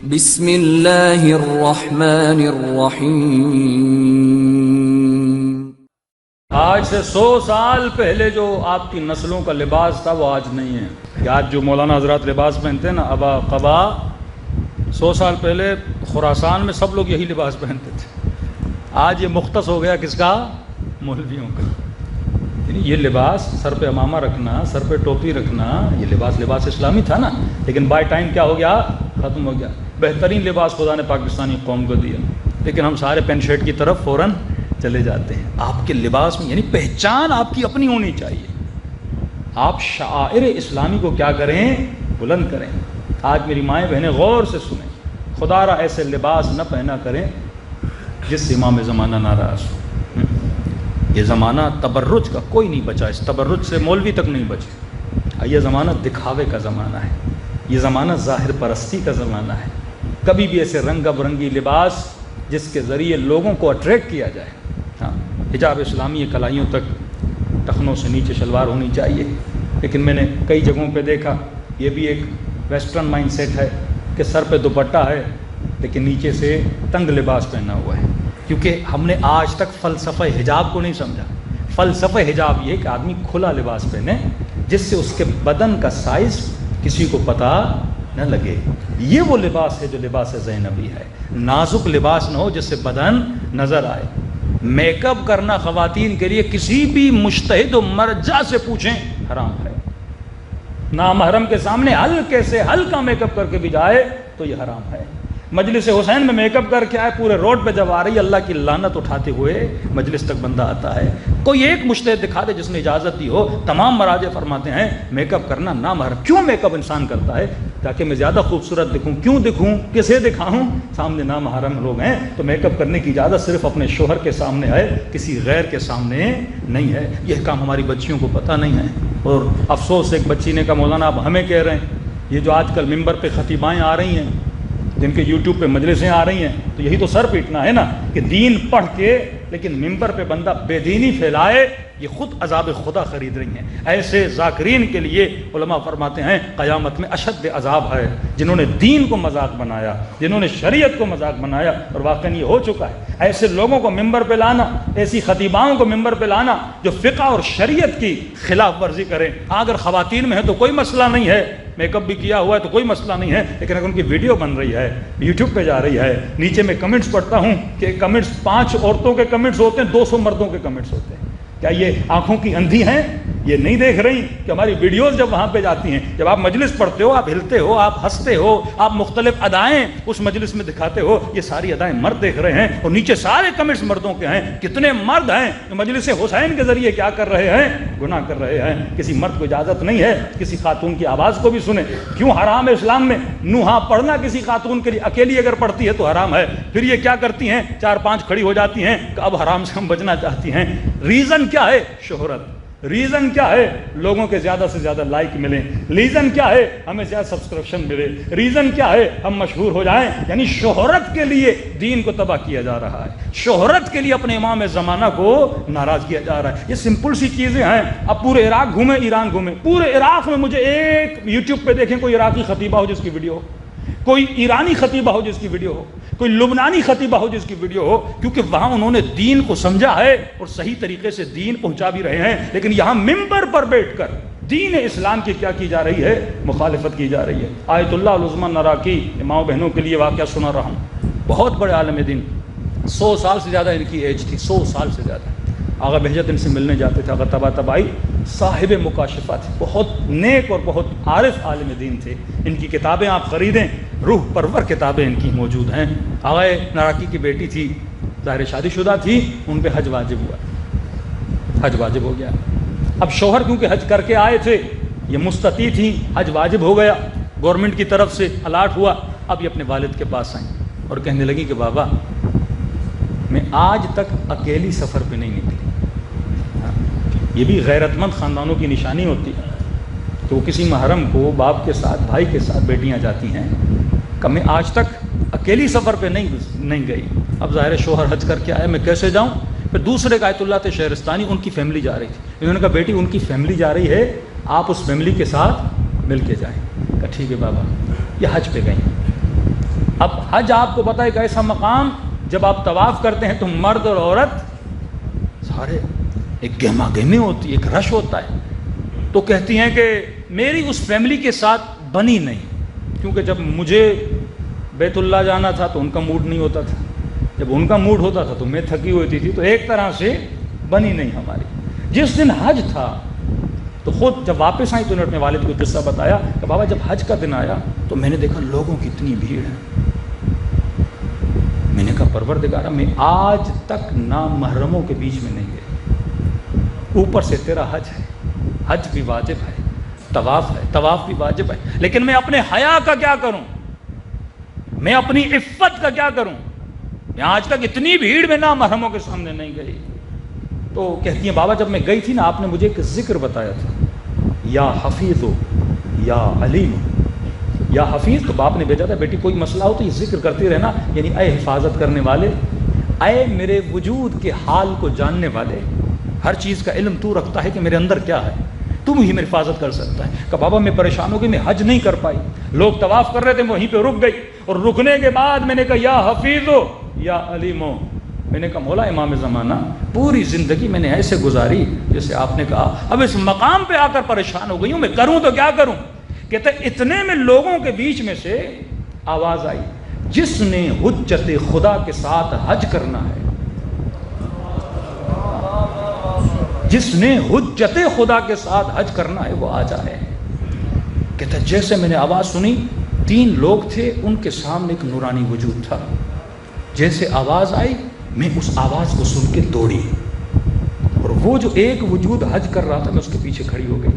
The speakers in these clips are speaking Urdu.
بسم اللہ الرحمن الرحیم۔ آج سے 100 سال پہلے جو آپ کی نسلوں کا لباس تھا وہ آج نہیں ہے کہ آج جو مولانا حضرات لباس پہنتے ہیں نا ابا قبا، 100 سال پہلے خراسان میں سب لوگ یہی لباس پہنتے تھے۔ آج یہ مختص ہو گیا کس کا؟ مولویوں کا۔ یعنی یہ لباس، سر پہ امامہ رکھنا، سر پہ ٹوپی رکھنا، یہ لباس اسلامی تھا نا، لیکن بائی ٹائم کیا ہو گیا؟ ختم ہو گیا۔ بہترین لباس خدا نے پاکستانی قوم کو دیا، لیکن ہم سارے پینٹ شرٹ کی طرف فوراً چلے جاتے ہیں۔ آپ کے لباس میں یعنی پہچان آپ کی اپنی ہونی چاہیے۔ آپ شعائر اسلامی کو کیا کریں؟ بلند کریں۔ آج میری مائیں بہنیں غور سے سنیں، خدا را ایسے لباس نہ پہنا کریں جس سے امام زمانہ ناراض ہو۔ یہ زمانہ تبرج کا، کوئی نہیں بچا، اس تبرج سے مولوی تک نہیں بچے۔ یہ زمانہ دکھاوے کا زمانہ ہے، یہ زمانہ ظاہر پرستی کا زمانہ ہے۔ کبھی بھی ایسے رنگ برنگی لباس جس کے ذریعے لوگوں کو اٹریکٹ کیا جائے۔ ہاں، حجاب اسلامی کلائیوں تک، ٹخنوں سے نیچے شلوار ہونی چاہیے، لیکن میں نے کئی جگہوں پہ دیکھا یہ بھی ایک ویسٹرن مائنڈ سیٹ ہے کہ سر پہ دوپٹہ ہے لیکن نیچے سے تنگ لباس پہنا ہوا ہے، کیونکہ ہم نے آج تک فلسفہ حجاب کو نہیں سمجھا۔ فلسفہ حجاب یہ کہ آدمی کھلا لباس پہنے جس سے اس کے بدن کا سائز کسی کو پتہ نہ لگے۔ یہ وہ لباس ہے جو لباس زینبی ہے۔ نازک لباس نہ ہو جس سے بدن نظر آئے۔ میک اپ کرنا خواتین کے لیے کسی بھی مجتہد و مرجع سے پوچھیں حرام ہے۔ نامحرم کے سامنے ہلکے سے ہلکا میک اپ کر کے بھی جائے تو یہ حرام ہے۔ مجلس حسین میں میک اپ کر کے آئے، پورے روڈ پہ جب آ رہی اللہ کی لعنت اٹھاتے ہوئے مجلس تک بندہ آتا ہے۔ کوئی ایک مجتہد دکھا دے جس نے اجازت دی ہو۔ تمام مراجع فرماتے ہیں میک اپ کرنا نامحرم۔ کیوں میک اپ انسان کرتا ہے؟ تاکہ میں زیادہ خوبصورت دکھوں۔ کیوں دکھوں؟ کسے دکھاؤں؟ سامنے نامحرم لوگ ہیں تو میک اپ کرنے کی اجازت صرف اپنے شوہر کے سامنے ہے، کسی غیر کے سامنے نہیں ہے۔ یہ کام ہماری بچیوں کو پتہ نہیں ہے، اور افسوس ایک بچی نے کہا مولانا آپ ہمیں کہہ رہے ہیں، یہ جو آج کل ممبر پہ خطیبائیں آ رہی ہیں، جن کے یوٹیوب پہ مجلسیں آ رہی ہیں، تو یہی تو سر پیٹنا ہے نا کہ دین پڑھ کے لیکن ممبر پہ بندہ بے دینی پھیلائے، یہ خود عذاب خدا خرید رہی ہیں۔ ایسے ذاکرین کے لیے علماء فرماتے ہیں قیامت میں اشد عذاب ہے، جنہوں نے دین کو مذاق بنایا، جنہوں نے شریعت کو مذاق بنایا، اور واقعاً یہ ہو چکا ہے۔ ایسے لوگوں کو ممبر پہ لانا، ایسی خطیباؤں کو ممبر پہ لانا جو فقہ اور شریعت کی خلاف ورزی کریں۔ اگر خواتین میں ہے تو کوئی مسئلہ نہیں ہے، میک اپ بھی کیا ہوا ہے تو کوئی مسئلہ نہیں ہے، لیکن اگر ان کی ویڈیو بن رہی ہے، یوٹیوب پہ جا رہی ہے، نیچے میں کمنٹس پڑھتا ہوں کہ کمنٹس 5 عورتوں کے کمنٹس ہوتے ہیں، 200 مردوں کے کمنٹس ہوتے ہیں۔ کیا یہ آنکھوں کی اندھی ہیں؟ یہ نہیں دیکھ رہی کہ ہماری ویڈیوز جب وہاں پہ جاتی ہیں، جب آپ مجلس پڑھتے ہو، آپ ہلتے ہو، آپ ہنستے ہو، آپ مختلف ادائیں اس مجلس میں دکھاتے ہو، یہ ساری ادائیں مرد دیکھ رہے ہیں، اور نیچے سارے کمنٹس مردوں کے ہیں۔ کتنے مرد ہیں جو مجلس حسین کے ذریعے کیا کر رہے ہیں؟ گناہ کر رہے ہیں۔ کسی مرد کو اجازت نہیں ہے کسی خاتون کی آواز کو بھی سنیں۔ کیوں حرام ہے اسلام میں؟ نوحہ پڑھنا کسی خاتون کے لیے، اکیلی اگر پڑھتی ہے تو حرام ہے۔ پھر یہ کیا کرتی ہیں؟ 4-5 کھڑی ہو جاتی ہیں کہ اب حرام سے ہم بچنا چاہتی ہیں۔ ریزن کیا ہے؟ شہرت۔ ریزن کیا ہے؟ لوگوں کے زیادہ سے زیادہ لائک ملیں۔ ریزن کیا ہے؟ ہمیں زیادہ سبسکرپشن ملے۔ ریزن کیا ہے؟ ہم مشہور ہو جائیں۔ یعنی شہرت کے لیے دین کو تباہ کیا جا رہا ہے، شہرت کے لیے اپنے امام زمانہ کو ناراض کیا جا رہا ہے۔ یہ سمپل سی چیزیں ہیں۔ اب پورے عراق گھومیں، ایران گھومیں، پورے عراق میں مجھے ایک یوٹیوب پہ دیکھیں کوئی عراقی خطیبہ ہو جس کی ویڈیو ہو، کوئی ایرانی خطیبہ ہو جس کی ویڈیو ہو، کوئی لبنانی خطیبہ ہو جس کی ویڈیو ہو، کیونکہ وہاں انہوں نے دین کو سمجھا ہے اور صحیح طریقے سے دین پہنچا بھی رہے ہیں۔ لیکن یہاں ممبر پر بیٹھ کر دین اسلام کی کیا کی جا رہی ہے؟ مخالفت کی جا رہی ہے۔ آیت اللہ العظمی نراقی ماؤں بہنوں کے لیے واقعہ سنا رہا ہوں۔ بہت بڑے عالم دین، 100 سال سے زیادہ ان کی ایج تھی، 100 سال سے زیادہ۔ آغا بہجت ان سے ملنے جاتے تھے، آغا طباطبائی صاحب مکاشفہ تھے، بہت نیک اور بہت عارف عالم دین تھے۔ ان کی کتابیں آپ خریدیں، روح پرور کتابیں ان کی موجود ہیں۔ آغا نراقی کی بیٹی تھی، ظاہر شادی شدہ تھی، ان پہ حج واجب ہوا، حج واجب ہو گیا۔ اب شوہر کیونکہ حج کر کے آئے تھے، یہ مستطیع تھیں، حج واجب ہو گیا، گورنمنٹ کی طرف سے الاٹ ہوا۔ اب یہ اپنے والد کے پاس آئیں اور کہنے لگی کہ بابا میں آج تک اکیلی سفر پہ نہیں نکلی۔ یہ بھی غیرت مند خاندانوں کی نشانی ہوتی ہے تو کسی محرم کو باپ کے ساتھ، بھائی کے ساتھ بیٹیاں جاتی ہیں کہ میں آج تک اکیلی سفر پہ نہیں گئی۔ اب ظاہر شوہر حج کر کے آئے، میں کیسے جاؤں؟ پھر دوسرے کا آیت اللہ تھے شہرستانی، ان کی فیملی جا رہی تھی۔ انہوں نے کہا بیٹی ان کی فیملی جا رہی ہے، آپ اس فیملی کے ساتھ مل کے جائیں۔ کہا ٹھیک ہے بابا۔ یہ حج پہ گئیں، اب حج آپ کو پتہ ہے ایک ایسا مقام جب آپ طواف کرتے ہیں تو مرد اور عورت سارے ایک گہما گہمی ہوتی ہے، ایک رش ہوتا ہے. تو کہتی ہیں کہ میری اس فیملی کے ساتھ بنی نہیں، کیونکہ جب مجھے بیت اللہ جانا تھا تو ان کا موڈ نہیں ہوتا تھا، جب ان کا موڈ ہوتا تھا تو میں تھکی ہوتی تھی، تو ایک طرح سے بنی نہیں ہماری. جس دن حج تھا تو خود جب واپس آئی تو انہوں نے اپنے والد کو قصہ بتایا کہ بابا جب حج کا دن آیا تو میں نے دیکھا لوگوں کی اتنی بھیڑ ہے. میں نے کہا پروردگارا میں آج تک نامحرموں کے بیچ میں نہیں گیا، اوپر سے تیرا حج ہے، حج بھی واجب ہے، طواف ہے، طواف بھی واجب ہے، لیکن میں اپنے حیا کا کیا کروں، میں اپنی عفت کا کیا کروں؟ میں آج تک اتنی بھیڑ میں نامحرموں کے سامنے نہیں گئی. تو کہتی ہیں بابا جب میں گئی تھی نا آپ نے مجھے ایک ذکر بتایا تھا، یا حفیظ یا علیم. یا حفیظ تو باپ نے بھیجا تھا بیٹی کوئی مسئلہ ہو تو یہ ذکر کرتی رہنا، یعنی اے حفاظت کرنے والے، اے میرے وجود کے حال کو جاننے والے، ہر چیز کا علم تو رکھتا ہے کہ میرے اندر کیا ہے، تم ہی میری حفاظت کر سکتا ہے. کہ بابا میں پریشان ہو گئی، میں حج نہیں کر پائی، لوگ طواف کر رہے تھے، میں وہیں پہ رک گئی، اور رکنے کے بعد میں نے کہا یا حفیظ یا علیمو. میں نے کہا مولا امام زمانہ پوری زندگی میں نے ایسے گزاری جیسے آپ نے کہا، اب اس مقام پہ آ کر پریشان ہو گئی ہوں، میں کروں تو کیا کروں. کہتے اتنے میں لوگوں کے بیچ میں سے آواز آئی، جس نے حجت خدا کے ساتھ حج کرنا ہے، جس نے حجت خدا کے ساتھ حج کرنا ہے وہ آ جائے. کہتا جیسے میں نے آواز سنی 3 لوگ تھے، ان کے سامنے ایک نورانی وجود تھا. جیسے آواز آئی میں اس آواز کو سن کے دوڑی، اور وہ جو ایک وجود حج کر رہا تھا میں اس کے پیچھے کھڑی ہو گئی.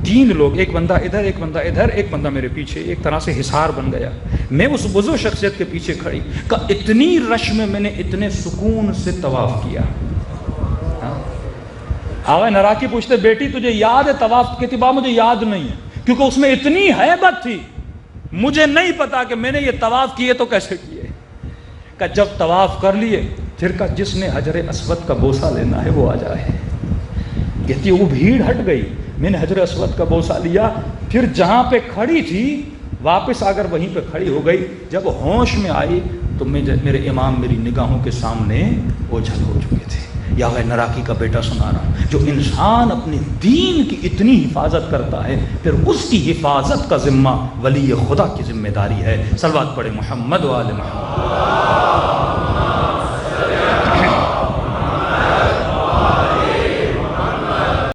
3 لوگ، ایک بندہ ادھر، ایک بندہ ادھر، ایک بندہ میرے پیچھے، ایک طرح سے حصار بن گیا. میں اس وضو شخصیت کے پیچھے کھڑی، کہ اتنی رش میں نے اتنے سکون سے طواف کیا. آغا نراکی پوچھتے بیٹی تجھے یاد ہے طواف؟ کہتی بابا مجھے یاد نہیں ہے، کیونکہ اس میں اتنی ہیبت تھی، مجھے نہیں پتا کہ میں نے یہ طواف کیے تو کیسے کیے. کہ جب طواف کر لیے پھر کہ جس نے حجر اسود کا بوسہ لینا ہے وہ آ جائے. کہتی وہ بھیڑ ہٹ گئی، میں نے حجر اسود کا بوسہ لیا، پھر جہاں پہ کھڑی تھی واپس آ کر وہیں پہ کھڑی ہو گئی. جب ہوش میں آئی تو میرے امام میری نگاہوں کے سامنے اوجھل ہو چکے تھے. یا غیر نراکی کا بیٹا سنا رہا، جو انسان اپنے دین کی اتنی حفاظت کرتا ہے پھر اس کی حفاظت کا ذمہ ولی خدا کی ذمہ داری ہے. صلوات پڑھے محمد و آل محمد.